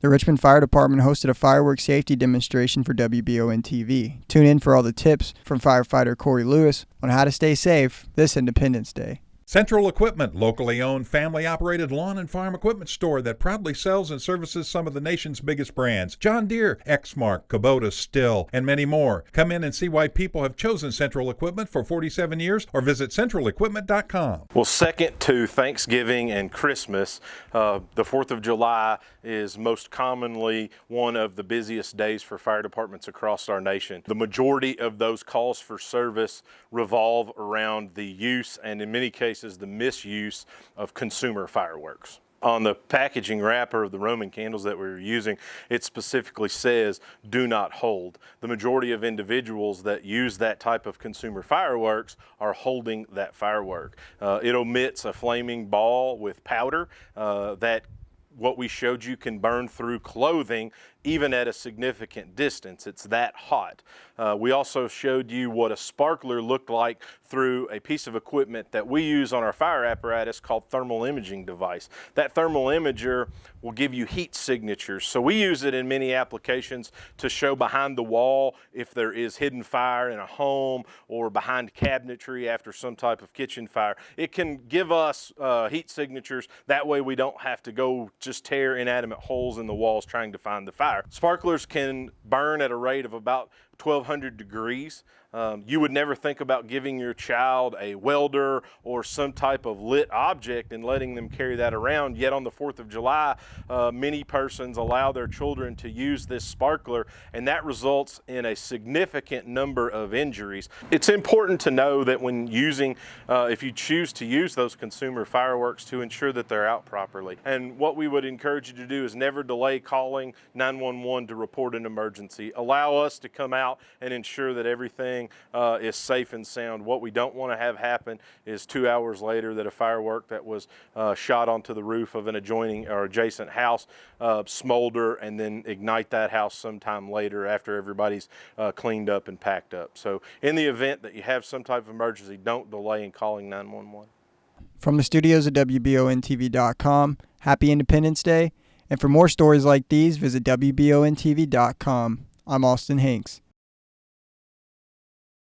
The Richmond Fire Department hosted a firework safety demonstration for Wbontv. Tune in for all the tips from firefighter Corey Lewis on how to stay safe this Independence Day. Central Equipment, locally owned, family-operated lawn and farm equipment store that proudly sells and services some of the nation's biggest brands. John Deere, Exmark, Kubota, Stihl, and many more. Come in and see why people have chosen Central Equipment for 47 years or visit centralequipment.com. Well, second to Thanksgiving and Christmas, the 4th of July is most commonly one of the busiest days for fire departments across our nation. The majority of those calls for service revolve around the use and in many cases the misuse of consumer fireworks. On the packaging wrapper of the Roman candles that we're using, it specifically says, do not hold. The majority of individuals that use that type of consumer fireworks are holding that firework. It emits a flaming ball with powder that what we showed you can burn through clothing even at a significant distance. It's that hot. We also showed you what a sparkler looked like through a piece of equipment that we use on our fire apparatus called thermal imaging device. That thermal imager will give you heat signatures. So we use it in many applications to show behind the wall if there is hidden fire in a home or behind cabinetry after some type of kitchen fire. It can give us heat signatures. That way we don't have to go just tear inanimate holes in the walls trying to find the fire. Sparklers can burn at a rate of about 1,200 degrees. You would never think about giving your child a welder or some type of lit object and letting them carry that around. Yet on the 4th of July, many persons allow their children to use this sparkler, and that results in a significant number of injuries. It's important to know that when using, if you choose to use those consumer fireworks, to ensure that they're out properly. And what we would encourage you to do is never delay calling 911 to report an emergency. Allow us to come out and ensure that everything is safe and sound. What we don't want to have happen is 2 hours later that a firework that was shot onto the roof of an adjoining or adjacent house smolder and then ignite that house sometime later after everybody's cleaned up and packed up. So in the event that you have some type of emergency, don't delay in calling 911. From the studios at Wbontv.com, happy Independence Day. And for more stories like these, visit Wbontv.com. I'm Austin Hanks.